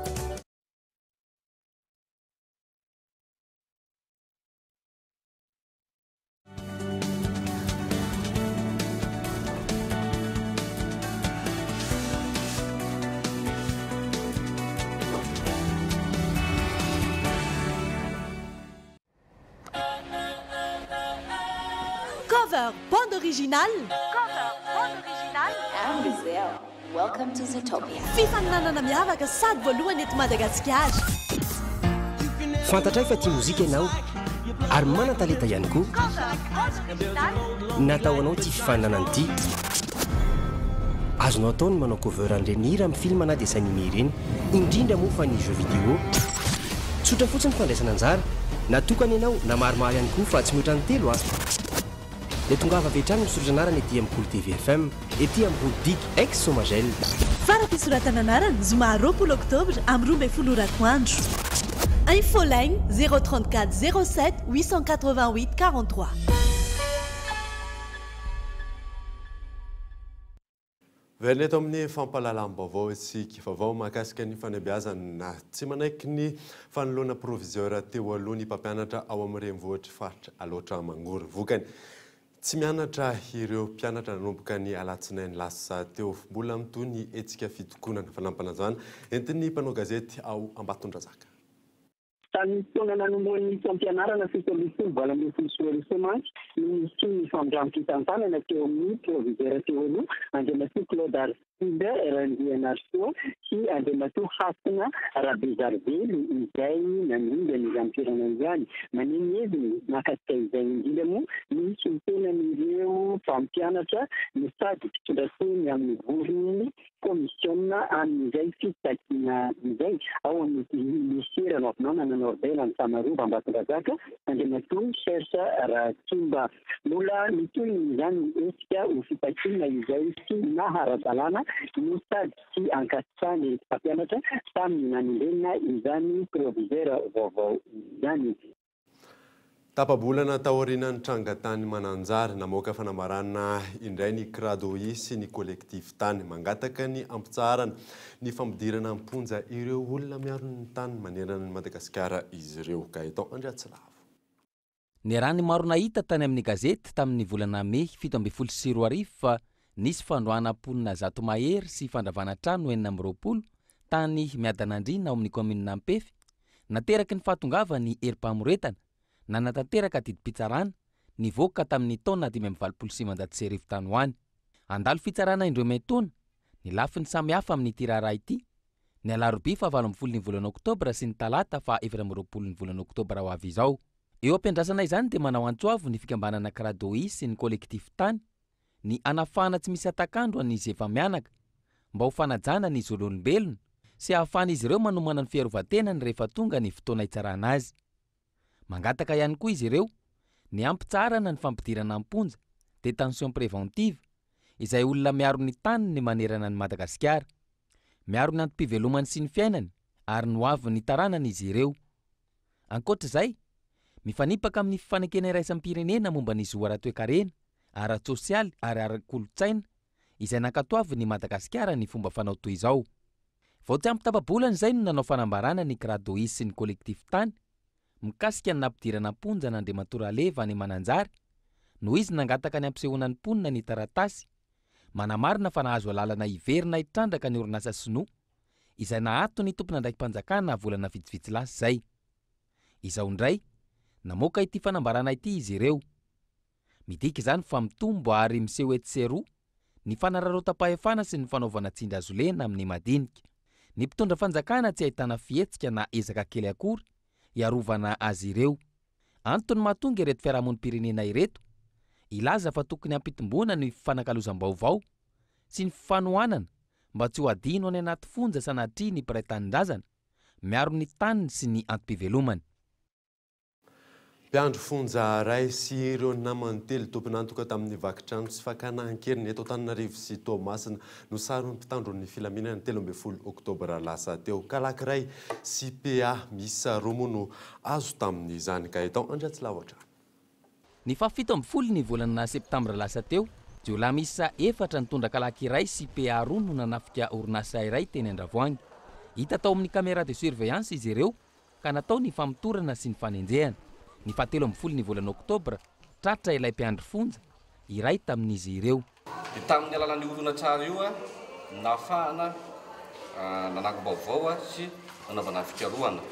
Bande originale. I'm Brazil. Welcome to Zootopia. Fifaninanana miavaka sady voalohany eto Madagasikara. Fantatray fa tia mozika ianao ary manan-talenta ihany koa. Natao anao tia fifaninanana ity. Azonao atao ny manao cover an'ireny hira amin'ny film na dessin animé ireny, indrindra moa fa ny jeux vidéo. Tsotra fotsiny fandraisana anjara, natokana ianao na maromaro ihany koa fa tsy mihoatra ny 3 Le tongava vetrano misoratra anarana ety amin'ny Cool TV FM, ety amin'ny Boudic ex Somagel. Fara-pisoratana anarana zoma 20 oktobra amin'ny 12 andro. Infolaigny 034 07 888 43. Verina eto amin'ny fampahalalam-baovao isika vaovao mahakasika ny fanabeazana tsy manaiky ny fanoloana proviseur teo aloha ny mpampianatra ao amin'ny renivohitra faritra aloatra Mangory vokany. Tsy mianatra ireo mpianatra nanomboka ny alatsinainy lasa teo mbola mitoy ny hetsika fitokonana fanampanazana entiny mpanao gazety ao Ambatondrazaka. Tany fotoana nanomboan'ny fampianarana fito ambin'ny folo valo ambin'ny folo sy roa arivo isanandro nisy ny famindrampo-tantanana teo amin'ny proviseur teo aloha Andriamatoa Claude Aristide Randrianarsoa sy Andriamatoa Hasina Rabezarvely izay nanimba izany toerana izany. Maneny heviny mahakasika izay indrindra moa nisy tenan'ireo mpampianatra no sady fitondraseny amin'ny vorony komisiona amin'izay fitakiana izay ao amin'ny lycée Ranoavinona Nordela ny Samarova Ambatondrazaka Andriamatoa Cherche Ratsumba. Mbola nitoy izany esika ho fitakiana izay sy naharadalana no sady sy ankasitrany mpampianatra tamin'ny nanindena izany proviseur vaovao izany. Tapabolana taorian'ny trangatany mananjary namoaka fanambarana indray ny CRADOI sy ny kolektif tany mangataka ny ampitsarana ny famodirana amponja ireo olona miaro ny tany manerana ny Madagasikara izy ireo ka eto Andriatsilavo. Ny raha ny maro nahita tany amin'ny gazety tamin'ny volana Mey 17 sy 2 arivo fa nisy fandroana amponina zato mahery sy fandravana trano 420 tany miadanandrina ao amin'ny commune Ampefy nateraky ny fahatongava ny herim-pamoretana na natateraka didi-pitsarana nivoaka tamin'ny taona 526 tany ho any. Andalo fitsarana indreo metona ny lafiny samihafa amin'ny tirara ity ny alarobia fa 20 ny volana Oktobra sy ny talata fa 20 ny volana Oktobra ho avy izao. eo ampiandrasana izany dia manao antsoavo ny fikambanana Kradoi sy ny kolektif tany ny anafana tsy misy atakandro an'izy efa mianaka mba ho fanajana ny zololombelona sy ahafana izy ireo manomana ny fiarovatenany rehefa tonga ny fotoana itsarana azy. Mangataka ihany koa izy ireo ny ampitsarana ny fampidirana amponja detention préventive izay olona miaro ny taniny manerana ny Madagasikara, miaro ny antom-pivelomany sy ny fiainany ary no avy ny taranany izy ireo. Ankoatr'izay, mifanipaka amin'ny fifanekena iraisam-pirenena momba ny zoara-toekarena, ara-tsosialy ary ara-kolotsaina izay nankatoavy ny Madagasikara ny fomba fanao toy izao. Vao tsy ampy-tapabolana izay no nanao fanambarana ny Kradoi sy ny kolektif tany mikasika ny nampidirana amponja n'Andriamantora Leva any Mananjary, no izy nangataka ny ampisehoana ny mponina ny taratasy manamarina fa nahazo alalana iverina hitrandraka ny orinasa sinoa izay nahato ny tompon'andraiki-panjakana volana vitsivitsy lasa izay. Izao indray namoaka ity fanambarana ity izy ireo. Midika izany fa mitombo ary miseho etseroa ny fanararaotam-pahefana sy ny fanaovana tsindry azolena amin'ny madinika. Ny mpitondra fanjakana tsy ahitana fihetsika na ezaka kely akory iarovana azy ireo. Antony mahatonga ireto fiarahamonim-pirenena ireto ilaza fa tokony ampitomboana ny fanakalozam-baovao sy ny fanohanana mba tsy ho adino any anaty fonja sanatria ny mpiray tanindrazana miaro ny taniny sy ny antom-pivelomany. Mpiandro fonja ray sy ireo namany telo tompony antoka tamin'ny vakitrano sy fakanahan-keriny eto Antananarivo sy Toamasina no sarony mpitandron'ny filaminana 13 Oktobra lasa teo. Kalakiray sy PA misy roa no azo tamin'izany ka etao Andratsilawatra. Ny fafito amby folo ny volana septambra lasa teo, jiolahy misa 4 nitondra kalakiray sy PA roa no nanafika orinasa iray teny Andravoahangy. Hita tao amin'ny caméra de surveillance izy ireo ka natao ny famitorana sy ny fanenjehana. Ny fahatelo amby folo ny volana Oktobra, tratra ilay mpiandro fonja iray tamin'izy ireo. Tamin'ny alalan'ny oronan-tsara io nafahana nanango-baovao sy nanaovana fikarohana.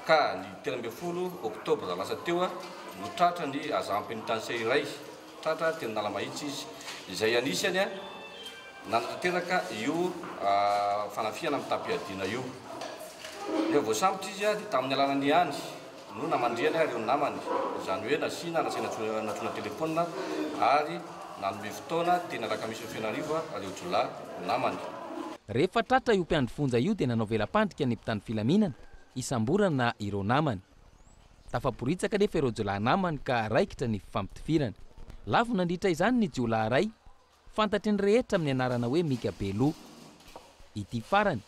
Ka ny 13 Oktobra lasa teo no tratra ny azampin'ny tanse iray, tratra teny Nalamahitsy izy, izay anisany nanatanteraka io fanafiana amin'ny Tapiadina io. Eo voasambotra izy dia tamin'ny alalany ihany no namandriana ireo namany, izany hoe nasina natsina telefona ary nanome fotoana tena Alakamisy Fianarivo ireo jiolahy namany. Rehefa tratra io mpiandro fonja io dia nanao velam-pandrika ny mpitandro filaminana isamborana ireo namany. Tafaporitsaka nefa ireo jiolahy namany ka raikitra ny fampitifirana. Lavo nandritra izany ny jiolahy ray, fantatry ny rehetra amin'ny anarana hoe Mika Belo. Ity farany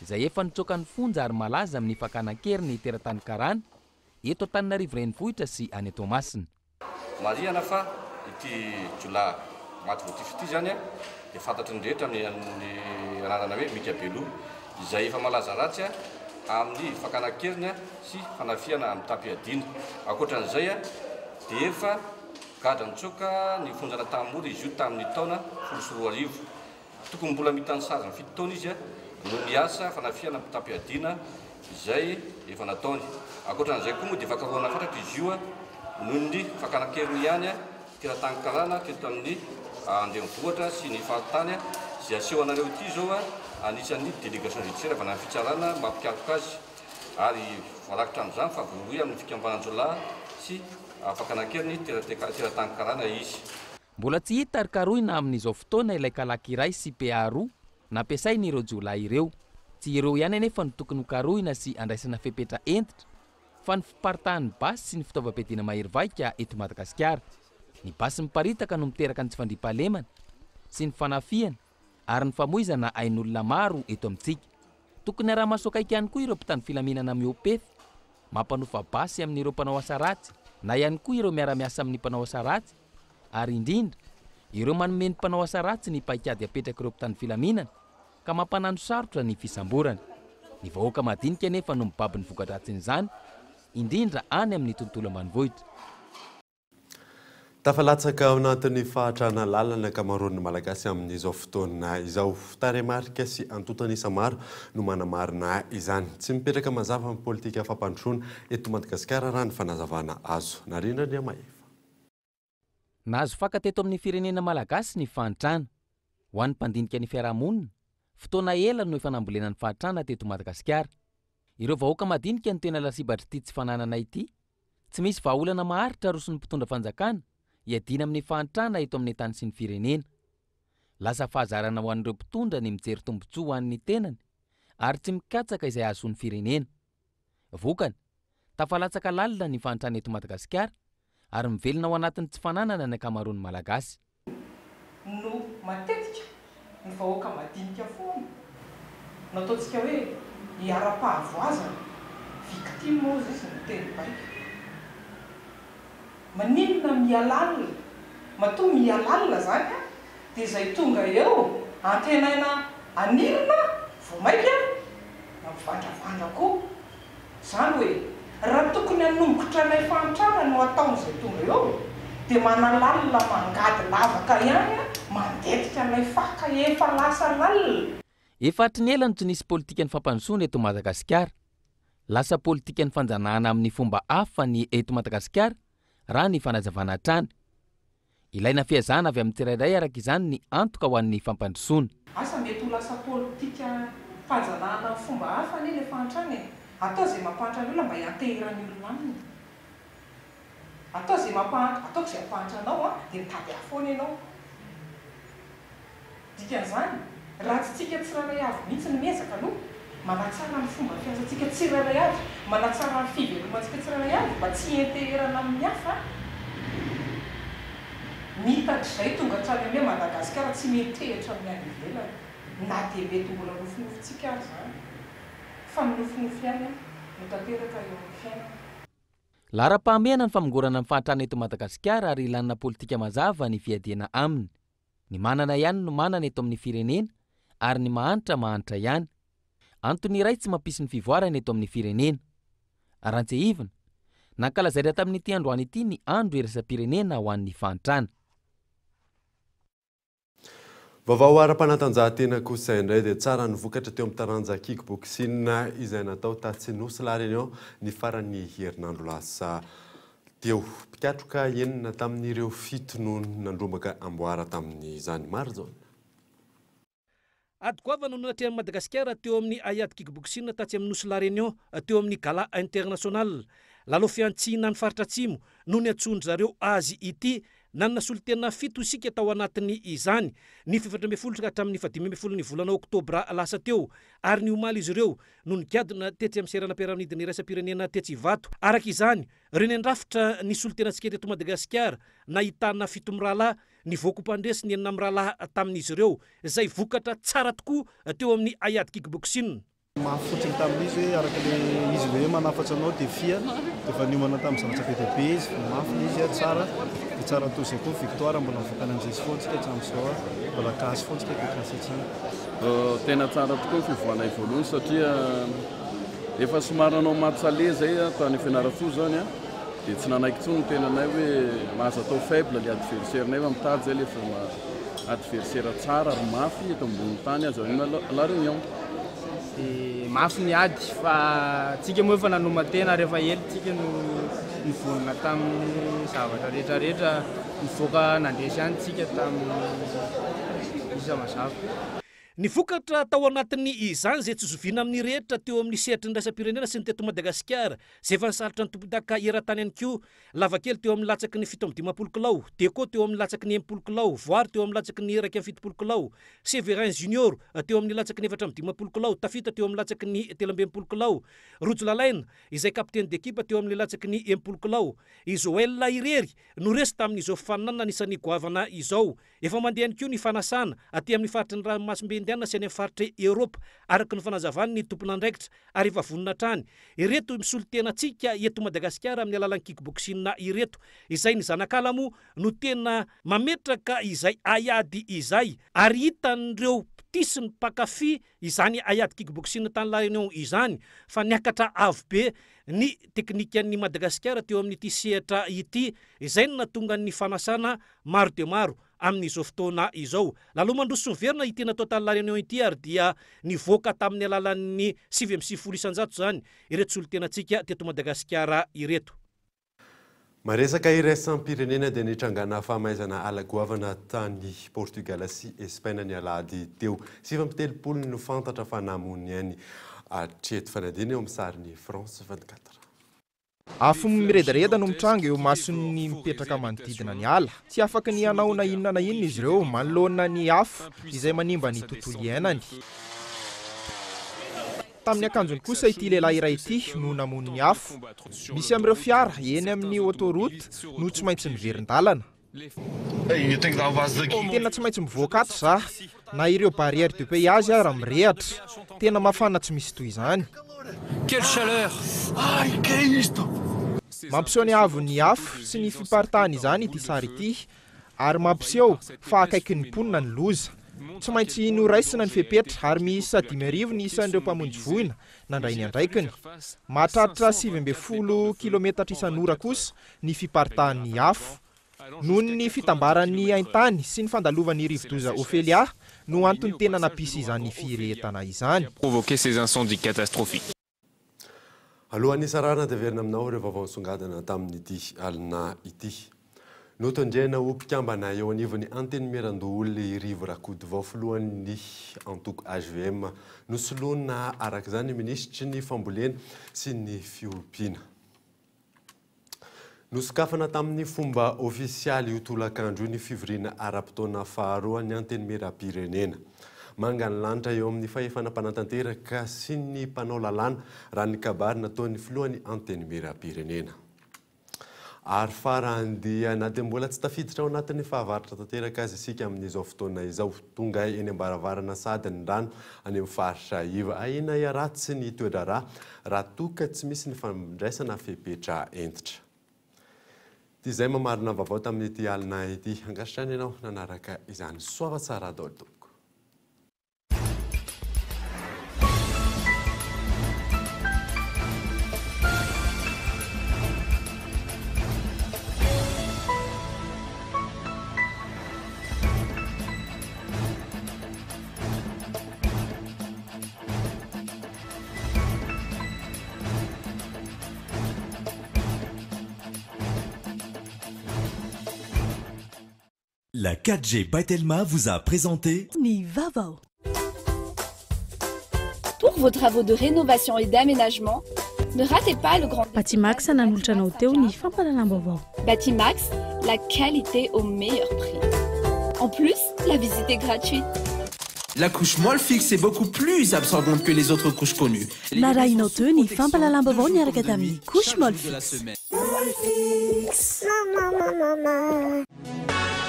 izay efa nitsoaka ny fonja ary malaza amin'ny fakana-keriny teratany Karana eto Antananarivo renivohitra sy any Toamasina. Marihana fa ity jiolahy maty voatify ity zany dia fantatry ny rehetra amin'ny anarana hoe Mika Belo, izay efa malaza ratsy amin'ny fakana-keriny sy fanafiana amin'ny Tapiadina. Ankoatran'izay dia efa gadra nitsoaka ny fonjana tamory izy io tamin'ny taona 14. Tokony mbola mitany sary ny 7 taona izy no niasa fanafiana amin'ny Tapiadina izay efa nataony. Ankoatran'izay koa moa dia efa karohana fatratra izy io noho ny fakana-keriny ihany teratany Karana teto amin'ny andrenivohitra sy ny fahatany izay asehonareo ity zao anisan'ny délégation judiciaire avy amin'ny fitsarana mampikaroka azy ary voarakitra amin'izany fa voaroy amin'ny fikambanan-jiolahy sy fakana-keriny teratany Karana izy. Mbola tsy hita ary karohina amin'izao fotoana ilay kalakiray sy PA roa nampiasainy ireo jiolahy ireo. Tsy ireo ihany anefa no tokony karohina sy andraisana fepetra entitra fa ny fiparitahan'ny basy sy ny fitaovam-piadiana mahery vaika eto Madagasikara. Ny basy miparitaka no miteraka ny tsy fandriampahalemana sy ny fanafiana ary ny famoizana ain'olona maro eto amintsika. Tokony araha-maso akaiky ihany koa ireo mpitandro filaminana miopefy mampanofa basy amin'ireo mpanao asa ratsy na ihany koa ireo miara-miasa amin'ny mpanao asa ratsy ary indrindra ireo manome ny mpanao asa ratsy ny paikady apetraka ireo mpitandro filaminana ka mampanano sarotra ny fisamborana. Ny vahoaka madinika nefa no mibaby ny voka-dratsin'izany indrindra any amin'ny tontolo ambanivohitra. Tafalatsaka ao anatin'ny fahatrana lalana ankamaroan'ny malagasy amin'izao fotoana izao. Taremarika sy antotanisa maro no manamarina izany. Tsy mipetraka mazava amin'ny politika fampandrosoana eto Madagasikara raha ny fanazavana azo. Narindra ny Amaeva. Nahazo fakateto amin'ny firenena malagasy ny fahantrana. Ho an'ny mpandinika ny fiarahamonina, fotoana ela no efa nambolena ny fahantrana teto Madagasikara. Ireo vahoaka madinika ny tena lasibatra ity tsy fananana ity, tsy misy vahaolana maharitra roson'ny mpitondra fanjakana iadina amin'ny fahantrana eto amin'ny tany sy ny firenena. Lasa fahazarana ho an'ireo mpitondra ny mijery tombontsoa ho an'ny tenany ary tsy mikatsaka izay azon'ny firenena. Vokany, tafalatsaka lalina ny fahantrana eto Madagasikara ary mivelona ao anatin'ny tsy fananana ny ankamaroan'ny malagasy. No matetika ny vahoaka madinika foana no ataontsika hoe hiara-pahavoazana victime moa izy ny teny baika. Maninona mialalina, matoa mialalina zany a, dia izay tonga eo antenaina anirina vao maika na mivandravandra koa. Zany hoe raha tokony hanombotra ilay fahantrana no ataon'izay tonga eo dia manalalina mangady lavaka ihany mandetika ilay faka efa lasa lalina. Efa hatry ela no tsy nisy politika ny fampandrosoana eto Madagasikara. Lasa politika ny fanjanahana amin'ny fomba hafa ny eto Madagasikara raha ny fanazavana trany. Ilaina fiazana avy amin'ny tsirairay araka izany ny antoka ho an'ny fampandrosoana. Asa mety ho lasa politika fanjanahana fomba hafa ny ilay fahantrana. Atao izay mampantrana olona mba hiantehiran'ny olona aminy. Atao izay ataoko izay ampahantranao dia mitady afoana ianao. Dikan'izany, raha tsy tsika tsirairay avy mihitsy ny miezaka aloha, manatsara ny fomba fiasantsika tsirairay avy, manatsara ny fivelomantsika tsirairay avy mba tsy hianteherana amin'ny hafa. Mitatr''izay tonga hatrany amin'ny Madagasikara tsy metehitra amin'ny any ivelany. Na dia mety mbola nofinofitsika ary zany. Fa minofinofi ihany no tanteraka eo amin'ny fiainana. Lara-pahamehana ny famongorana ny fahantrana eto Madagasikara ary ilanina politika mazava ny fiadiana aminy. Ny manana ihany no manana eto amin'ny firenena ary ny mahantra ihany. Antony iray tsy mampisy ny fivoarana eto amin'ny firenena. Arantseivina, nankalazaina tamin'ity androany ity ny andro iraisam-pirenena ho an'ny fahantrana. Vaovao ara-panatanjahantena kosa indray dia tsara ny vokatra teo amin'ny taranja kickboxing izay natao Tatsinosy La Réunion ny farany herinandro lasa teo. Mpikatroka enina tamin'ireo fito no nandrombaka amboara tamin'izany. Maro zao. Adokoavana no natrehan'i Madagasikara teo amin'ny Ayad kickboxing Tatsinosy La Réunion teo amin'ny gala international. Lalao fiantsina ny faritra atsimo no ny atsondry zareo azy ity. Nanana solitena fito isika tao anatiny izany. Ny 17 ka hatramin'ny 15 ny volana Oktobra lasa teo ary ny omaly izy ireo no nigadona tetsy amin'ny seranam-piarahanidina iraisam-pirenena tetsy Ivato. Araka izany, reny andrafitra ny solitena tsika teto Madagasikara nahitana fito miralahy, ny voakom-pandresy ny enina miralahy tamin'izy ireo, izay vokatra tsara tokoa teo amin'ny Ayad kickboxing. Mahafotsiny tamin'izy araka ilay izy hoe manafatsa anao dia fia dia efa niomana tamin'ny zavatra be izy mafy izy tsara dia tsara toy izay koa victoire mbola mivokana amin'izay fotsika hatramin'izao mbola kasy fotsika dia kasy tsara. Tena tsara tokoa ny fivoahana voalohany satria efa somary anao matsale zay tany fianarantsoa zany dia tsy nanaiky intsony ny tenanay hoe mahazo atao faible ilay adversaire-nay fa mitady zay ilay adversaire tsara ary mafy eto ambony tany azo La Réunion. Mafy ny ady fa tsika moa efa nanomatena rehefa ely tsika no nivonina tamin'ny zavatra rehetrarehetra nivoaka nandresy ihany tsika tamin'ny isa mazava. Ny vokatra tao anatin'ny izany izay tsy zoviana amin'ny rehetra teo amin'ny sehatry ny raisam-pirenena sy ny teto Madagasikara izay efa nisalitra ny tompon-daka eran-tany ihany koa. Lavakely teo amin'ny latsaky ny 7-10 kilao, Teko teo amin'ny latsaky ny 10 kilao, Voary teo amin'ny latsaky ny 1-70 kilao, Severin Junior teo amin'ny latsaky ny 4-10 kilao, Tafita teo amin'ny latsaky ny 13 kilao, Rojo Lalaina izay kapiteny d'équipe teo amin'ny latsaky ny 10 kilao. Izoel Irery no resy tamin'izao fananana nisan'ny goavana izao. Efa mandeha ihany koa ny fanasana aty amin'ny faritry ny ranomasimbe indiana sy any amin'ny faritra Eropa araka ny fanazavany ny tompon'andraikitra ary efa vonona trany. Ireto misolitena tsika eto Madagasikara amin'ny alalan'ny kickboxing ireto. Izay ny zanakalamo no tena mametraka izay Ayady izay ary hitan'ireo mpitisy ny mpakafy izany Ayad kickboxing tany La Réunion izany fa niakatra avo be ny teknikan'ny Madagasikara teo amin'ity sehatra ity. Izay no natonga ny fanasana maro dia maro amin'izao fotoana izao. Lalao mandroso verina ity natao tany La Réunion ity ary dia nivoaka tamin'ny alalan'ny 7 isanjato zany ireto solitenantsika teto Madagasikara ireto. Maresaka iraisam-pirenena dia nitrangana fahamaizana alagoavana tany Portugal sy Espaina ny alahady teo. 7 no fantatra fa namony any hatreto fanadina eo amin'ny sariny France 24. afo miredareda no mitrango eo masony mipetraka manodidina ny ala tsy afaka ny anao na inona na inona izy ireo manoloana ny afo izay manimba ny tontolo iainany. Tamin'ny akanjony kosa ity lehilahy iray ity no namono ny afo. Misy amin'ireo fiara eny amin'ny autoroute no tsy maintsy miverin-dalana. Tena tsy maintsy mivoaka ato za na ireo barrière de péage ara mirehatra. Tena mafana tsy misy toy izany. Quelle chaleur! Ai, que é isto? Mampiseho ny avony afo sy ny fiparitahana izany ity sary ity ary mampiseho fa akaiky ny mponina ny loza. Tsy maintsy noraisina ny fepetra ary miisa 5,000 ny isan'ireo mpamonjy voina nandray ny andraikiny. Mahatratra 7,0 kilometatra isan'ora kosa ny fiparitahan'ny afo. Noho ny fitambaran'ny haintany sy ny fandalovan'ny rivo-doza Ophélia no antony tena nampisy izany firetana izany. Provoquer ces incendies catastrophiques. Alohan'ny sarana dia verina aminao ireo vaovao nisongadina tamin'ity alina ity. Notondrena ho mpikambana eo anivon'ny anteny Merandoly rivo rakody vaofolohan'ny antoko HVM nosoloana araka izany ministry ny fambolena sy ny fiompiana. Nosokafana tamin'ny fomba ofisialy io tolakandro ny fivoriana ara-potoana faharoa ny anteny Meram-pirenena. Manga ny lanitra eo amin'ny fahefana mpanantanteraka sy ny mpanao lalàna raha ny kabary nataon'ny filohan'ny anteny Meram-pirenena. Ary farany dia na dia mbola tsy tafiditra ao anatin'ny fahavaratra tanteraka azy isika amin'izao fotoana izao. Tonga eny ambaravarana sady ny rano any amin'ny faritra iva ahina iaratsy ny toedrarà raha toka tsy misy ny fandraisana fepetra entitra. Ty izay mamarina vaovao tamin'ity alina ity. Angatrany ianao nanaraka izany. Soava tsara daholo. La 4G by Telma vous a présenté Nivavao. Pour vos travaux de rénovation et d'aménagement, ne ratez pas le grand... Batimax nanolotra anao teo ny fampalalam-baovao. Batimax, la qualité au meilleur prix. En plus, la visite est gratuite. La couche molle fixe est beaucoup plus absorbante que les autres couches connues. Narahinao teo ny fampalalam-baovao niaraka tamin'ny couche molle fixe.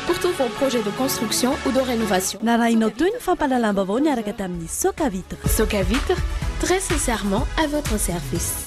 Pour tous vos projets de construction ou de rénovation. Narahinao teo ny fampalalam-baovao niaraka tamin'ny Soca Vitre. Soca Vitre, très sincèrement à votre service.